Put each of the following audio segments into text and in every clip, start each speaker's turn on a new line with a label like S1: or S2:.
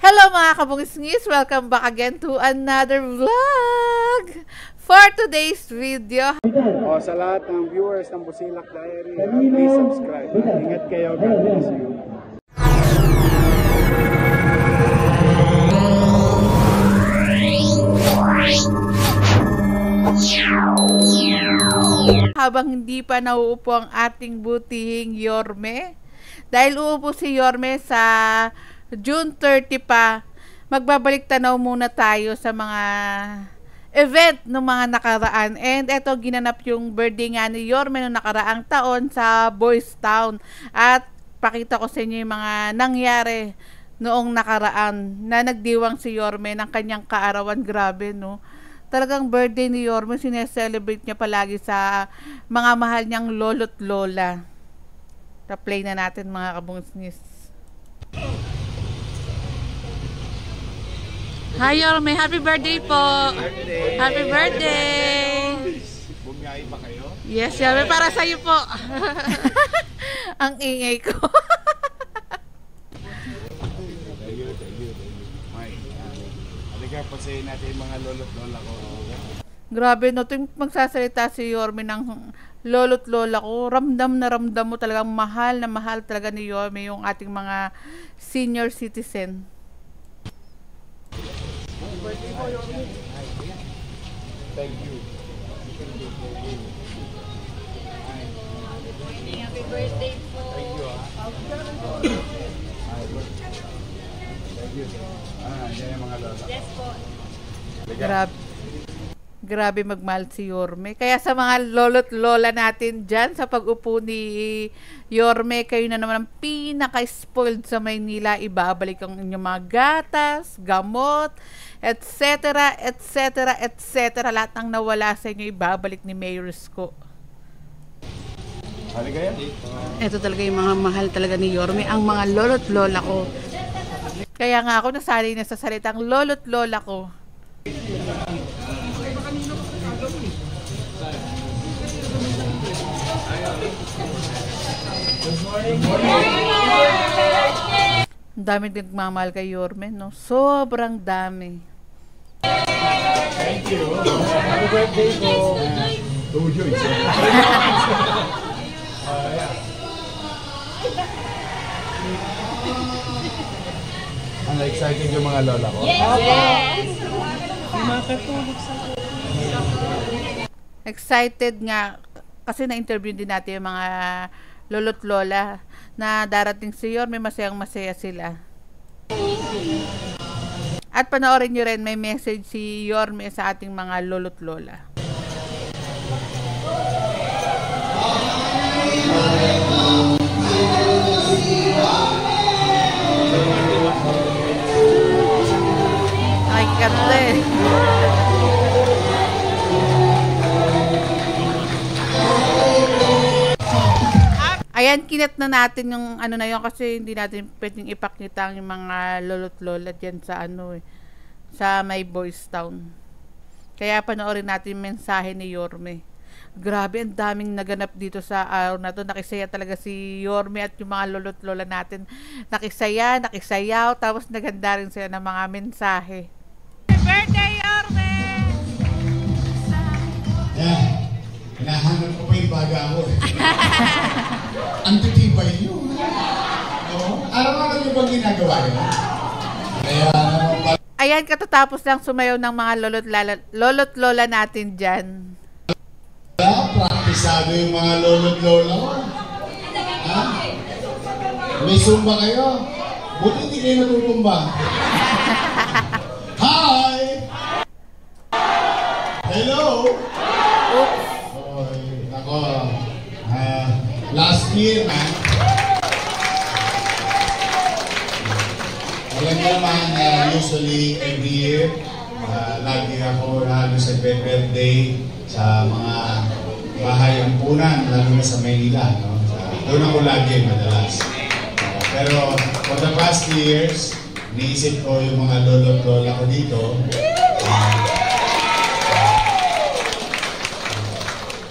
S1: Hello mga kabungis-ngis! Welcome back again to another vlog! For today's video,
S2: sa lahat ng viewers ng Busilak Diary, please subscribe. Ingat kayo, God bless you.
S1: habang hindi pa nauupo ang ating butihing Yorme, dahil uupo si Yorme sa June 30 pa, magbabalik tanaw muna tayo sa mga event ng mga nakaraan. And eto, ginanap yung birthday nga ni Yorme noong nakaraang taon sa Boys Town. At pakita ko sa inyo yung mga nangyari noong nakaraan na nagdiwang si Yorme ng kanyang kaarawan. Grabe, no? Talagang birthday ni Yorme, sineselebrate niya palagi sa mga mahal niyang lolo't lola. Ta-play na natin mga kabungsnis. Hi Yorme, happy birthday po! Happy birthday!
S2: Bumiyay pa kayo?
S1: Yes, Yorme, para sa iyo po. Ang ingay ko.
S2: Halika, pasayin natin yung mga lolo't lola ko.
S1: Grabe, no, tuwing magsasalita si Yorme ng lolo't lola ko, ramdam na ramdam mo talagang mahal na mahal talaga ni Yorme yung ating mga senior citizen.
S2: Thank you.
S3: Happy birthday po.
S2: Thank you, Thank you. Yan yung mga lola.
S3: Yes po.
S1: Grabe magmahal si Yorme. Kaya sa mga lolo't lola natin dyan, sa pag-upo ni Yorme, kayo na naman ang pinaka-spoiled sa Maynila. Ibabalik ang inyong mga gatas, gamot, etc., etc., etc. Lahat ng nawala sa inyo, ibabalik ni Mayor Isko.
S2: Halika yan.
S1: Ito talaga yung mga mahal talaga ni Yorme, ang mga lolo't lola ko. Kaya nga ako nasanay na sa salitang lolo't lola ko. Ang dami din nagmamahal kay Yorme, no? Sobrang dami.
S2: Thank you. Happy birthday po. Tuyo, isa. Ang excited yung mga lola ko.
S3: Yes!
S1: Excited nga kasi na-interview din natin yung mga lolo't lola na darating si Yorme, masayang masaya sila. At panoorin nyo rin, may message si Yorme sa ating mga lolo't lola. Nakikita eh. Ayan, kinat na natin yung ano na yun kasi hindi natin pwedeng ipakita yung mga lolo't lola dyan sa ano eh, sa may Boys Town. Kaya panoorin natin yung mensahe ni Yorme. Grabe, ang daming naganap dito sa araw na to. Nakisaya talaga si Yorme at yung mga lolo't lola natin. Nakisaya, nakisayaw, tapos naganda rin sila ng mga mensahe. Happy birthday, Yorme!
S4: Yeah. Hinahanap ko pa yung baga mo eh. Ang titibay nyo. No? Araw-araw nyo bang ginagawa yun? Kaya naman
S1: Ayan, katatapos lang sumayaw ng mga lolo't lola natin dyan.
S4: Praktisado yung mga lolo't lola ko. Ha? May sumba kayo? Buti hindi kayo natulumba. Hi! Hello!
S1: Oops!
S4: Ako, last year, alam niyo naman, usually every year, lagi ako halos birthday sa mga bahay ampunan, lalo na sa Maynila. No? Doon ako lagi madalas. Pero for the past years, niisip ko yung mga lolo't lola ko dito.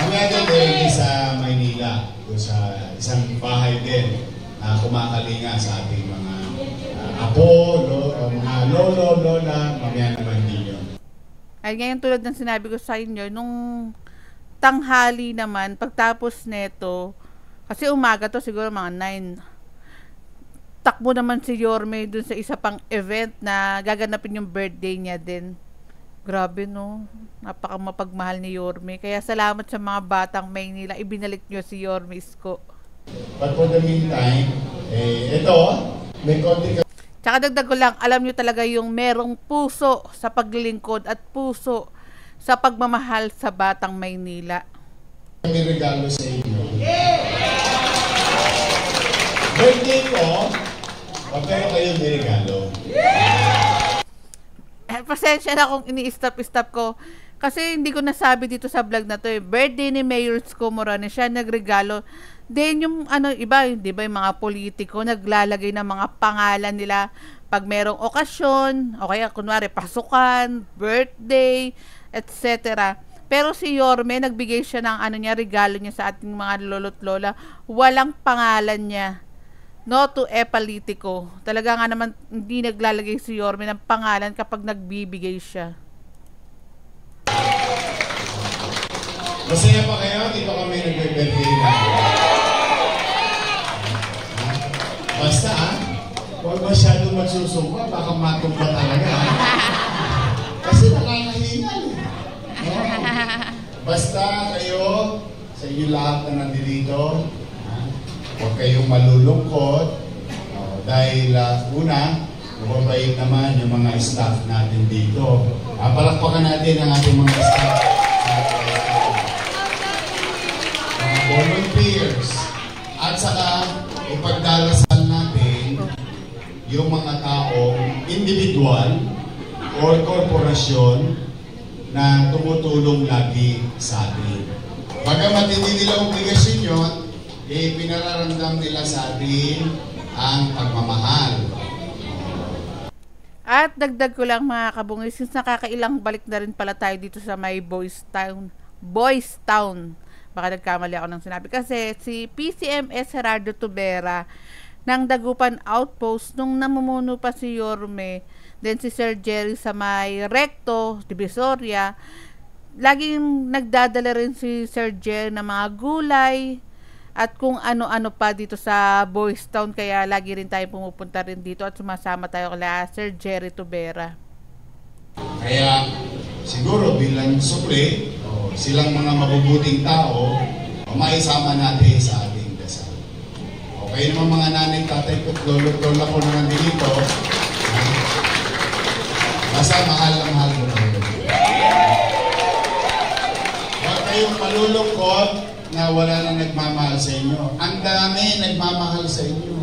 S4: Kami din sa Maynila, sa isang bahay din na kumakalinga sa ating mga apo, o mga lolo, lola, mamaya naman din yun.
S1: Ay ngayon tulad ng sinabi ko sa inyo, nung tanghali naman, pagtapos neto, kasi umaga to siguro mga 9, takbo naman si Yorme dun sa isa pang event na gaganapin yung birthday niya din. Grabe no, napaka mapagmahal ni Yorme. Kaya salamat sa mga batang Maynila, ibinalik nyo si Yorme Isko.
S4: But for the meantime, ito, may konti ka.
S1: Tsaka dagdag ko lang, alam nyo talaga yung merong puso sa paglilingkod at puso sa pagmamahal sa batang Maynila.
S4: May regalo sa inyo. Birthday ko, pag kayo may regalo.
S1: Pasensya na kung ini-stop ko. Kasi hindi ko nasabi dito sa vlog na to eh. Birthday ni Mayor Isko Morales, siya nagregalo. Then yung iba, di ba yung mga politiko naglalagay ng mga pangalan nila pag merong okasyon, o kaya kunwari pasukan, birthday, etc. Pero si Yorme, nagbigay siya ng regalo niya sa ating mga lolo't lola. Walang pangalan niya. No to politiko. Talaga nga naman hindi naglalagay si Yorme ng pangalan kapag nagbibigay siya.
S4: Masaya pa kayo? Dito kami nag-birthday na. Basta huwag masyadong magsusumpa, baka matumpa talaga. Kasi nakakahingal. No? Basta kayo, sa inyo lahat na nandito, huwag kayong malulungkot. Dahil una, mababait naman yung mga staff natin dito. Palakpakan natin ang ating mga staff. Volunteers. At saka, ipagdarasal natin yung mga taong individual or korporasyon na tumutulong lagi sa atin. Bagamat hindi nila obligasyon yun, pinararamdam nila sa atin ang pagmamahal.
S1: At dagdag ko lang mga kabungis, since nakakailang balik na rin pala tayo dito sa may Boys Town. Baka nagkamali ako ng sinabi. Kasi si PCMS Gerardo Tubera ng Dagupan Outpost, nung namumuno pa si Yorme, then si Sir Jerry sa may Recto, Divisoria, laging nagdadala rin si Sir Jerry ng mga gulay at kung ano-ano pa dito sa Boys Town. Kaya lagi rin tayo pumupunta rin dito at sumasama tayo kala Sir Jerry Tubera.
S4: Kaya siguro bilang supli, silang mga mabubuting tao, maisama natin sa ating dasal. Okay naman mga nanay, tatay ko, lolo ko na nandito. Basta mahal na mahal mo na yun. Huwag kayong malulungkot na wala na nagmamahal sa inyo. Ang dami nagmamahal sa inyo.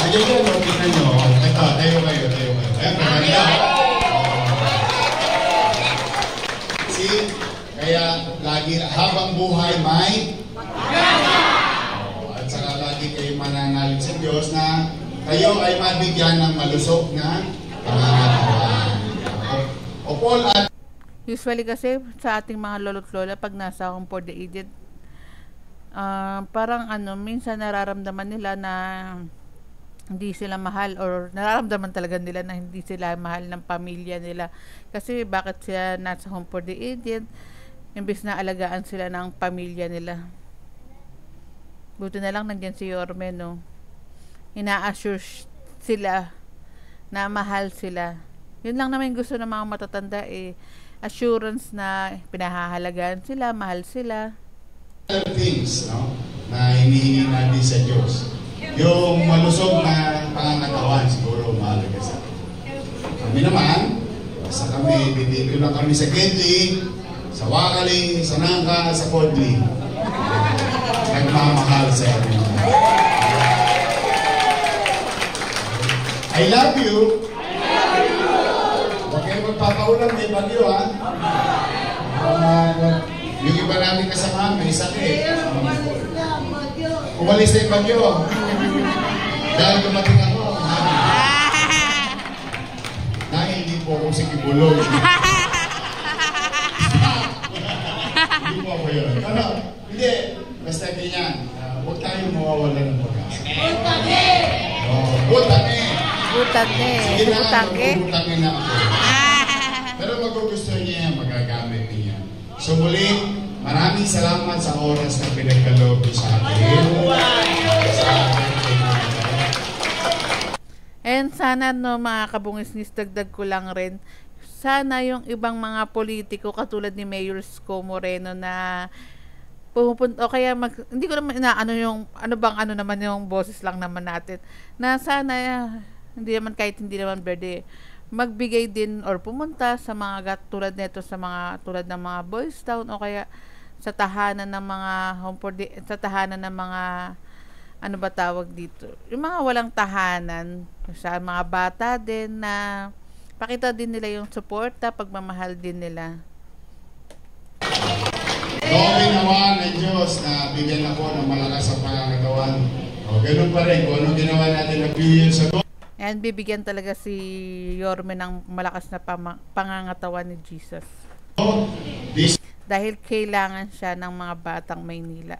S4: Ayun yun, tingnan nyo. Ito, tayo kayo. Ayan, maganda. Kaya lagi habang buhay may at saka lagi kayo mananalig sa Diyos na kayo ay mabigyan ng malusog na pangangalaman. O Paul at
S1: usually kasi sa ating mga lolo't lola pag nasa Home for the Aged, parang minsan nararamdaman nila na hindi sila mahal, or nararamdaman talaga nila na hindi sila mahal ng pamilya nila. Kasi bakit sila nasa Home for the Aged imbis na alagaan sila ng pamilya nila. Buti na lang nandiyan si Yorme, no? Ina-assure sila na mahal sila. Yun lang naman gusto ng mga matatanda, assurance na pinahahalagaan sila, mahal sila.
S4: Other things, no? Na hinihingi natin sa Diyos. Yung malusog na pangangatawan, siguro mahalaga sa atin. Kami naman, basta kami, dito lang kami sa Gedli, sa Wakali, sa Nangka, sa Kodli. Nagmamahal sa atin. I love you. Huwag kayo magpapaulan, may bagyo, ha? Yung iba namin kasama, may sakit. Umalis na yung bagyo. Dahil dumating ako. Dahil hindi po ako si Kibulog. Hindi po ako yun. Hindi. Basta ganyan. Huwag tayong mawawala ng pag-asa. Butame!
S1: Hugutan niya eh.
S4: Sige na,
S1: Hugutangke.
S4: hugutangin na ako. Pero magugustuhan niya yan, magagamit niya. So muli, maraming salamat sa oras na pinagkaloob sa atin.
S1: And sana no mga kabungisnis, dagdag ko lang rin, sana yung ibang mga politiko katulad ni Mayor Isko Moreno na pumupunta o kaya hindi ko naman inaano yung ano naman yung boses lang naman natin na sana hindi naman kahit hindi naman berde magbigay din or pumunta sa mga tulad nito sa mga tulad ng mga Boys Town o kaya sa tahanan ng mga sa tahanan ng mga ano ba tawag dito, yung mga walang tahanan, sa mga bata din na pakita din nila yung suporta, pagmamahal din nila.
S4: Gawin naman ng Diyos na bigyan ako ng malakas sa pangangatawan. O ganun pa rin, kung anong ginawa natin na few years ago.
S1: And bibigyan talaga si Yorme ng malakas na pangangatawan ni Jesus. Dahil kailangan siya ng mga batang Maynila.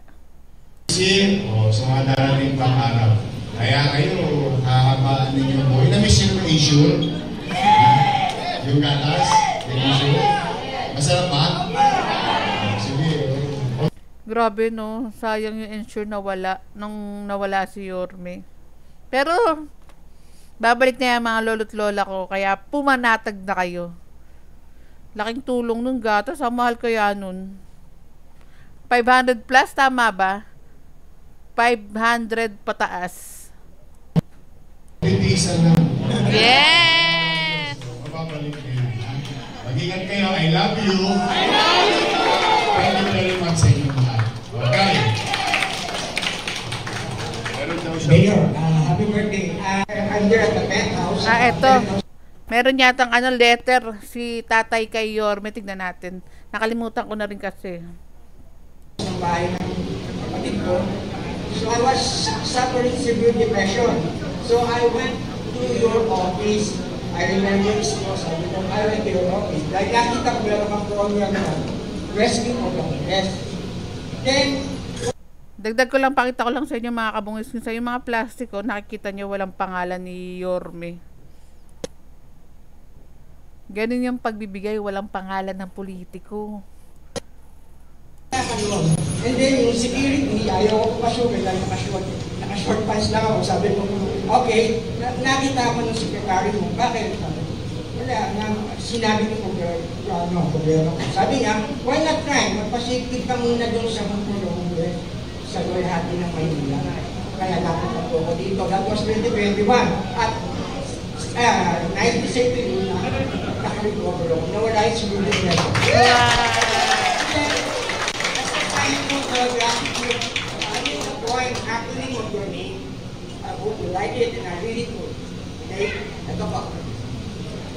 S4: O sa mga darating pang araw. Kaya kayo, hahabaan ninyo mo. Inamiss nyo ng issue. Yung gatas, yung issue. Masarap ba? Sige.
S1: Grabe no, sayang yung ensure nawala nung nawala si Yorme. Pero babalik na yung mga lolo't lola ko, kaya pumanatag na kayo. Laking tulong nung gatas, ang mahal kaya nun. 500 plus, tama ba? 500 pataas.
S4: Titisan lang.
S1: Yes!
S4: Mababalik na yan. Mag-ingat kayo. I love you. Thank you very much sa inyong lahat. Okay.
S5: Mayor, happy birthday. I'm here at the penthouse.
S1: Eto. Meron yatang letter si tatay kay Yorme. Tignan natin. Nakalimutan ko na rin kasi.
S5: Sa bahay ng kapatid ko. So I was suffering severe depression. So I went to your office. I remember this was, I went to your office. Dahil nakita ko lang ang program na rescue of the rest. Then,
S1: Dagdag ko lang, pakita ko lang sa inyo mga kabungis, sa yung mga plastiko, nakikita nyo walang pangalan ni Yorme. Ganun yung pagbibigay, walang pangalan ng politiko.
S5: and then yung security, ayaw ko pasuri dahil naka-short pants lang ako. Sabi ko, okay, nakita ko ng secretary mo, bakit? Wala, sinabi ko problema ko. Sabi niya, why not try? Magpasikip ka muna doon sa Hongkong sa Luwalhati ng Maynila. Kaya napunta po ako dito. That was 2021. At 97 yun na nakarecover ako. Nawala yung siguro niya. Happening of your name, I hope you like it and I read it for you. Okay? Ito po.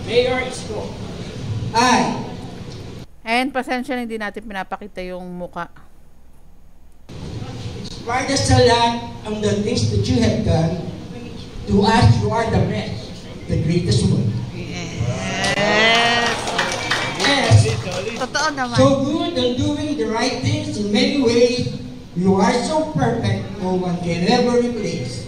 S5: Mayor Isko.
S1: And pasensya na hindi natin pinapakita yung muka.
S5: Inspired us a lot on the things that you have done. To us, you are the best, the greatest one.
S1: Yes!
S5: Yes.
S1: Totoo naman.
S5: So good and doing the right things in many ways. You are so perfect, no one can ever replace.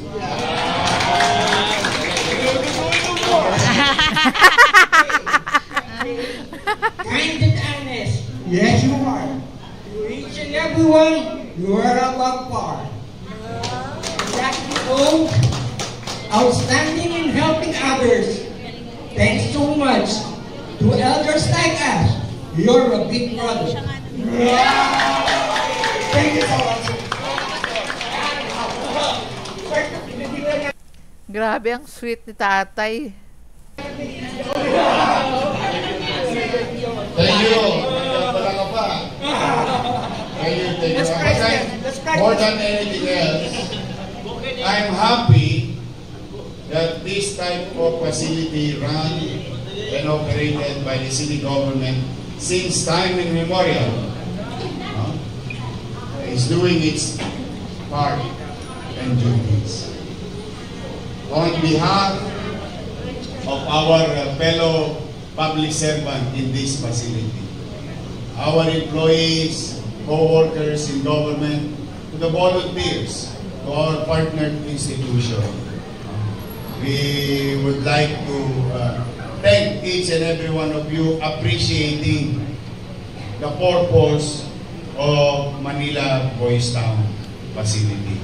S5: Kind and honest, yes you are. To each and everyone, you are above par. Exactly so, outstanding in helping others. Thanks so much to elders like us. You're a big brother. Thank you so much.
S1: Grabe ang sweet ni tatay.
S4: Thank you. Wala ka pa. Thank you. More than anything else, I'm happy that this type of facility run and operated by the city government since time immemorial is doing its part and duties. On behalf of our fellow public servant in this facility, our employees, co-workers in government, to the volunteers, to our partner institution, we would like to thank each and every one of you appreciating the purpose of Manila Boys Town Facility.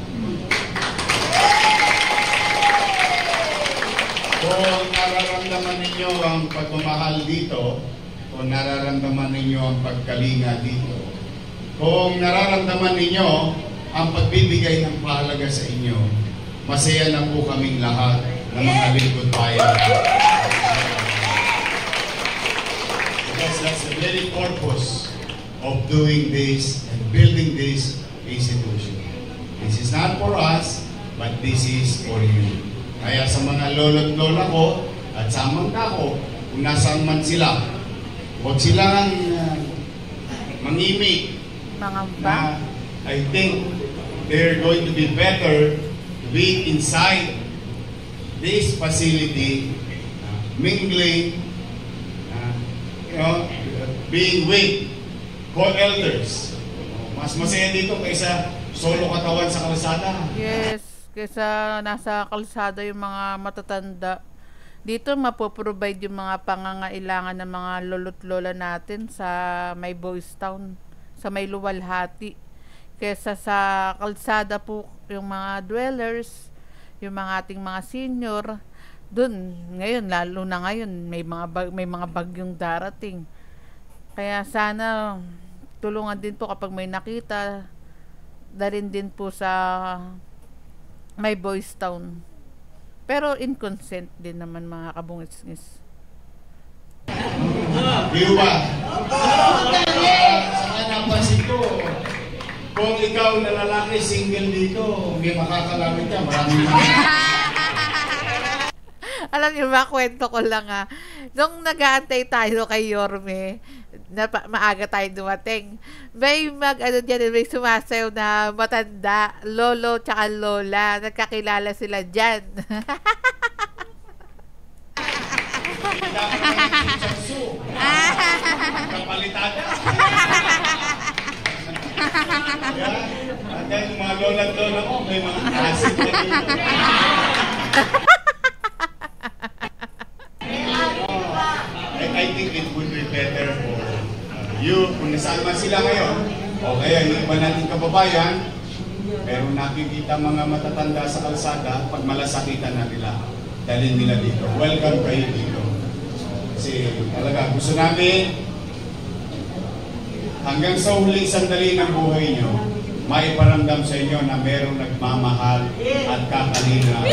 S4: Kung nararamdaman ninyo ang pagmamahal dito, kung nararamdaman ninyo ang pagkalinga dito, kung nararamdaman ninyo ang pagbibigay ng pahalaga sa inyo, masaya na po kaming lahat ng mga lingkod bayan. Because that's the very purpose of doing this and building this institution. This is not for us, but this is for you. Kaya sa mga lolo't lola ko at sa mga ko, kung nasaan man sila, huwag silang mangimik na I think they're going to be better to be inside this facility, mingling, being with co-elders. Mas masaya dito kaysa solo katawan sa kalsada.
S1: Yes, kaysa nasa kalsada yung mga matatanda. Dito mapoprovide yung mga pangangailangan ng mga lolo't lola natin sa may Boys Town, sa may luwalhati. Kaysa sa kalsada po yung mga dwellers, yung mga ating mga senior, dun ngayon, lalo na ngayon, may mga bagyong darating. Kaya sana tulungan din po kapag may nakita, dalhin din po sa may Boys Town. Pero in consent din naman mga kabungis-ngis.
S4: Di ba? Saka napansin ko, kung ikaw na lalaki single dito, may makakalawit ka, maraming
S1: Alam niyo ba, kwento ko lang nung nag-aantay tayo kay Yorme, maaga tayo dumating, may may sumasayaw na matanda, lolo tsaka lola, nagkakilala sila dyan.
S4: kapalitada. At yung mga lola at lola ko, may mga asin na dito. I think it would be better for you, kung nasaan man sila ngayon, o kaya yung iba nating kababayan, pero nakikita mga matatanda sa kalsada, pag malasakitan na nila, dalhin nila dito. Welcome kayo dito. Kasi talaga, gusto namin, hanggang sa huling sandali ng buhay nyo, maiparamdam sa inyo na merong nagmamahal at kakalina.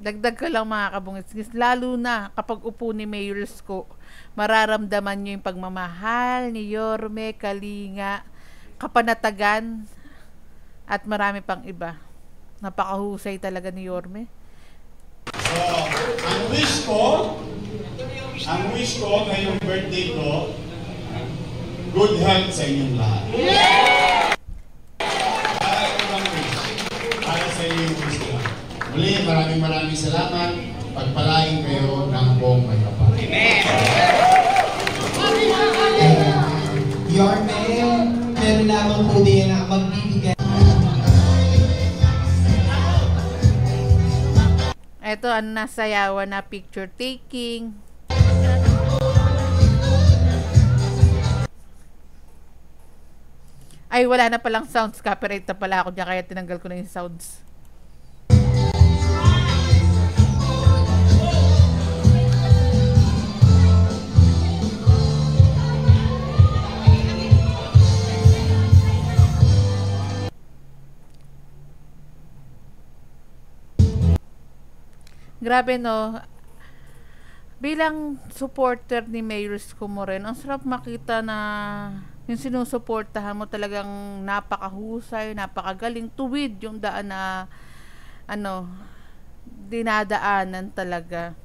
S1: Dagdag ko lang mga kabungis, lalo na kapag upo ni Mayor Isko, mararamdaman nyo yung pagmamahal ni Yorme, Kalinga, kapanatagan, at marami pang iba. Napakahusay talaga ni Yorme.
S4: So, ang wish ko ngayong birthday ko, good health sa inyong lahat. Para sa inyong wish ko. Muli, maraming salamat. Pagpalain kayo ng buong may kapal.
S5: Yorme, meron lamang po din na magbibigay.
S1: Ito ang nasayawan na picture taking. Ay, wala na palang sounds. Copyright na pala ako dyan, kaya tinanggal ko na yung sounds. Grabe no, bilang supporter ni Mayor Isko Moreno, ang sarap makita na yung sinusuportahan mo talagang napakahusay, napakagaling, tuwid yung daan na dinadaanan talaga.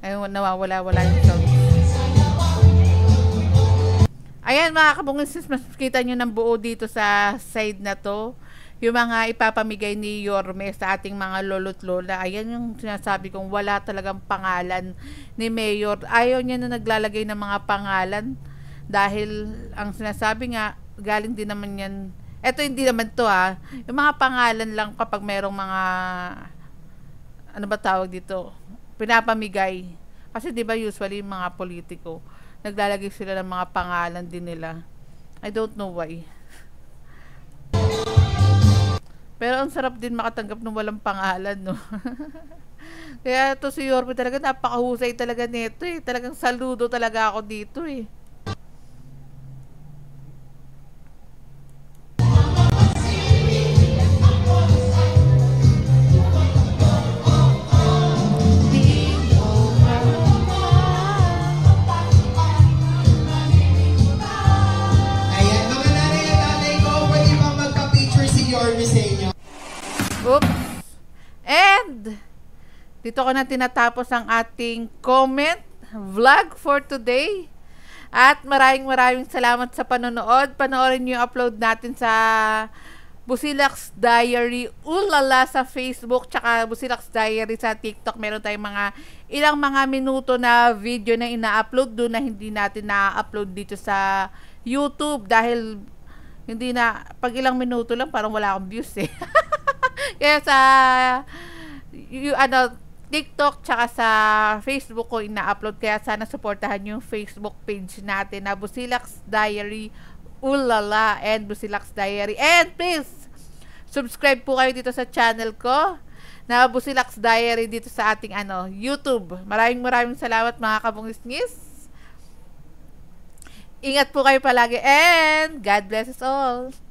S1: Ayun, nawawala-wala yung sound. Ayan mga kabungis, mas kita nyo ng buo dito sa side na to. Yung mga ipapamigay ni Yorme sa ating mga lolo't lola. Ayan yung sinasabi kong wala talagang pangalan ni Mayor. Ayaw niya na naglalagay ng mga pangalan. Dahil ang sinasabi nga, galing din naman yan, eto hindi naman to yung mga pangalan lang kapag merong mga, ano ba tawag dito, pinapamigay. Kasi di ba usually mga politiko, naglalagay sila ng mga pangalan din nila. I don't know why. Pero ang sarap din makatanggap ng walang pangalan, no? Kaya to si Yorme talaga, napakahusay talaga nito Talagang saludo talaga ako dito
S6: Ayan, mga nanay at tatay ko, pwede bang magpa-picture si Yorme sa inyo?
S1: Oops! And dito ko na tinatapos ang ating comment vlog for today. At maraming salamat sa panonood. Panoorin niyo yung upload natin sa Busilak's Diary Ulala sa Facebook, tsaka Busilak's Diary sa TikTok. Meron tayong ilang mga minuto na video na ina-upload doon na hindi natin na-upload dito sa YouTube dahil hindi na, pag ilang minuto lang parang wala akong views Kaya sa TikTok tsaka sa Facebook ko ina-upload, kaya sana supportahan yung Facebook page natin na Busilak's Diary Ulala and Busilak's Diary. And please subscribe po kayo dito sa channel ko na Busilak's Diary dito sa ating YouTube. Maraming salamat mga kabungis-ngis. Ingat po kayo palagi and God bless us all.